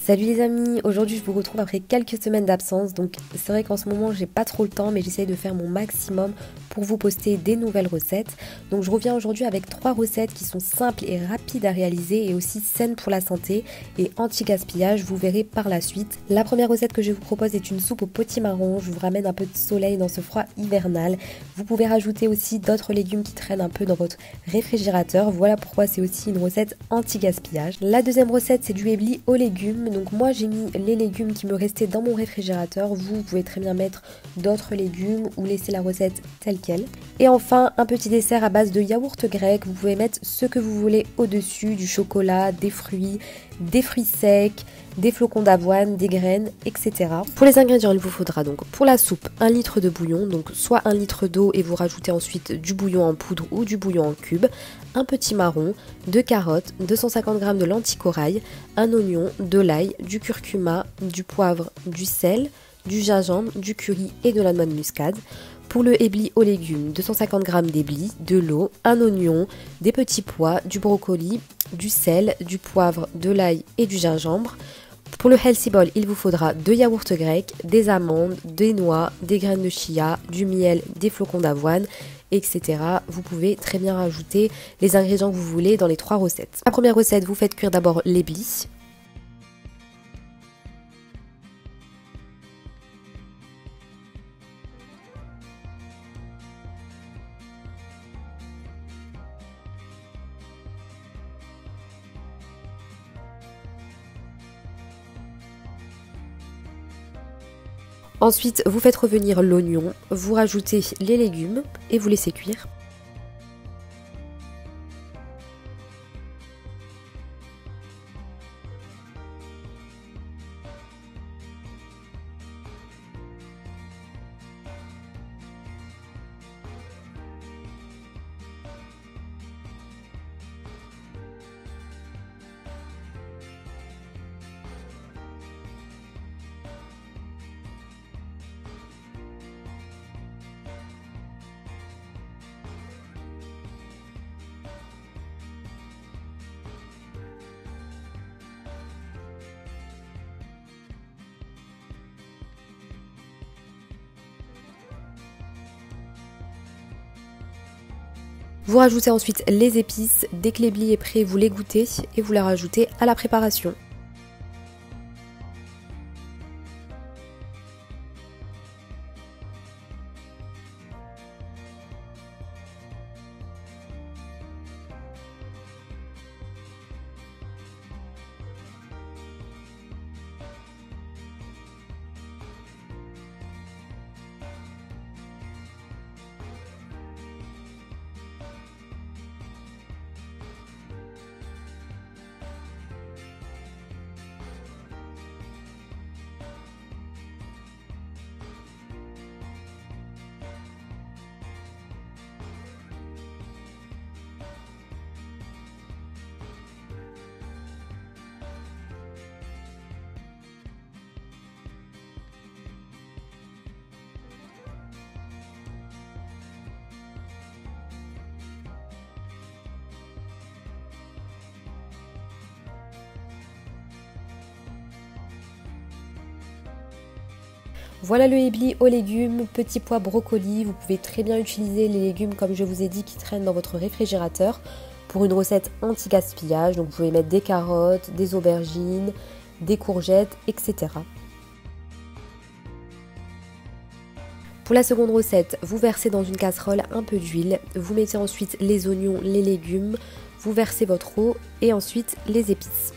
Salut les amis, aujourd'hui je vous retrouve après quelques semaines d'absence, donc c'est vrai qu'en ce moment j'ai pas trop le temps mais j'essaye de faire mon maximum pour vous poster des nouvelles recettes. Donc je reviens aujourd'hui avec 3 recettes qui sont simples et rapides à réaliser et aussi saines pour la santé et anti-gaspillage, vous verrez par la suite. La première recette que je vous propose est une soupe au potimarron, je vous ramène un peu de soleil dans ce froid hivernal. Vous pouvez rajouter aussi d'autres légumes qui traînent un peu dans votre réfrigérateur, voilà pourquoi c'est aussi une recette anti-gaspillage. La deuxième recette c'est du éblis aux légumes. Donc moi j'ai mis les légumes qui me restaient dans mon réfrigérateur, vous pouvez très bien mettre d'autres légumes ou laisser la recette telle quelle. Et enfin un petit dessert à base de yaourt grec, vous pouvez mettre ce que vous voulez au-dessus, du chocolat, des fruits secs, des flocons d'avoine, des graines, etc. Pour les ingrédients, il vous faudra donc pour la soupe 1 litre de bouillon, donc soit 1 litre d'eau et vous rajoutez ensuite du bouillon en poudre ou du bouillon en cube, un petit marron, 2 carottes, 250 g de lentilles corail, un oignon, de l'ail, du curcuma, du poivre, du sel, du gingembre, du curry et de la noix de muscade. Pour le éblis aux légumes, 250 g d'éblis, de l'eau, un oignon, des petits pois, du brocoli, du sel, du poivre, de l'ail et du gingembre. Pour le healthy bowl, il vous faudra 2 yaourts grecs, des amandes, des noix, des graines de chia, du miel, des flocons d'avoine, etc. Vous pouvez très bien rajouter les ingrédients que vous voulez dans les 3 recettes. La première recette, vous faites cuire d'abord l'éblis. Ensuite, vous faites revenir l'oignon, vous rajoutez les légumes et vous laissez cuire. Vous rajoutez ensuite les épices, dès que l'éblis est prêt, vous l'égouttez et vous la rajoutez à la préparation. Voilà le éblis aux légumes, petits pois, brocoli. Vous pouvez très bien utiliser les légumes comme je vous ai dit qui traînent dans votre réfrigérateur pour une recette anti-gaspillage. Donc vous pouvez mettre des carottes, des aubergines, des courgettes, etc. Pour la seconde recette, vous versez dans une casserole un peu d'huile, vous mettez ensuite les oignons, les légumes, vous versez votre eau et ensuite les épices.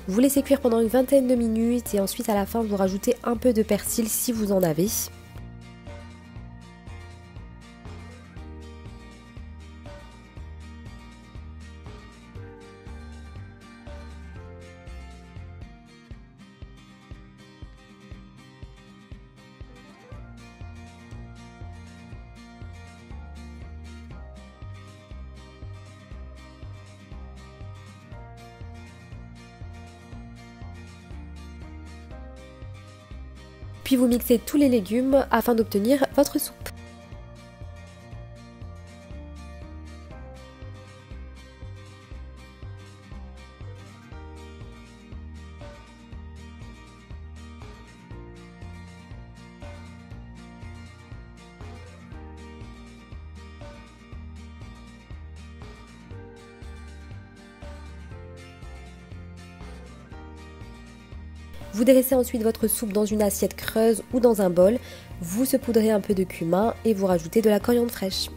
Vous laissez cuire pendant une vingtaine de minutes et ensuite à la fin vous rajoutez un peu de persil si vous en avez. Puis vous mixez tous les légumes afin d'obtenir votre soupe. Vous dressez ensuite votre soupe dans une assiette creuse ou dans un bol, vous saupoudrez un peu de cumin et vous rajoutez de la coriandre fraîche.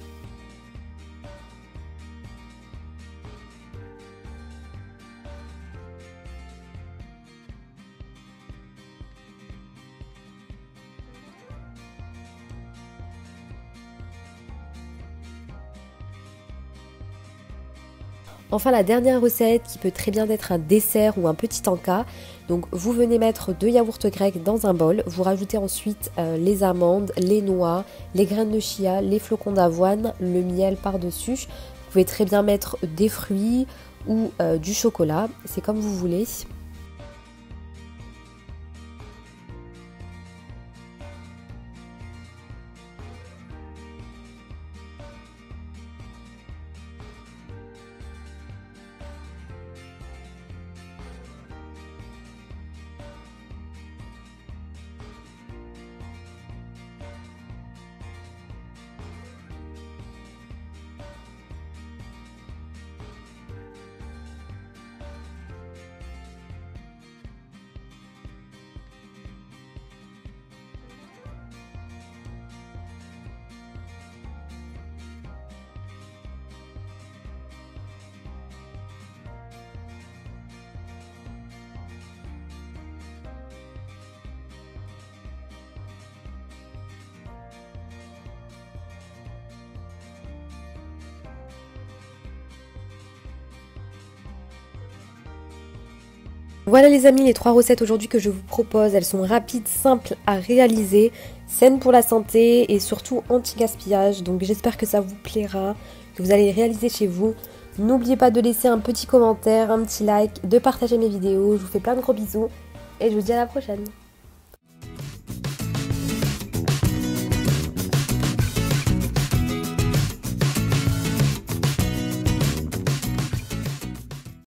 Enfin, la dernière recette qui peut très bien être un dessert ou un petit encas. Donc vous venez mettre 2 yaourts grecs dans un bol, vous rajoutez ensuite les amandes, les noix, les graines de chia, les flocons d'avoine, le miel par-dessus. Vous pouvez très bien mettre des fruits ou du chocolat, c'est comme vous voulez. Voilà les amis, les 3 recettes aujourd'hui que je vous propose, elles sont rapides, simples à réaliser, saines pour la santé et surtout anti-gaspillage. Donc j'espère que ça vous plaira, que vous allez les réaliser chez vous. N'oubliez pas de laisser un petit commentaire, un petit like, de partager mes vidéos. Je vous fais plein de gros bisous et je vous dis à la prochaine.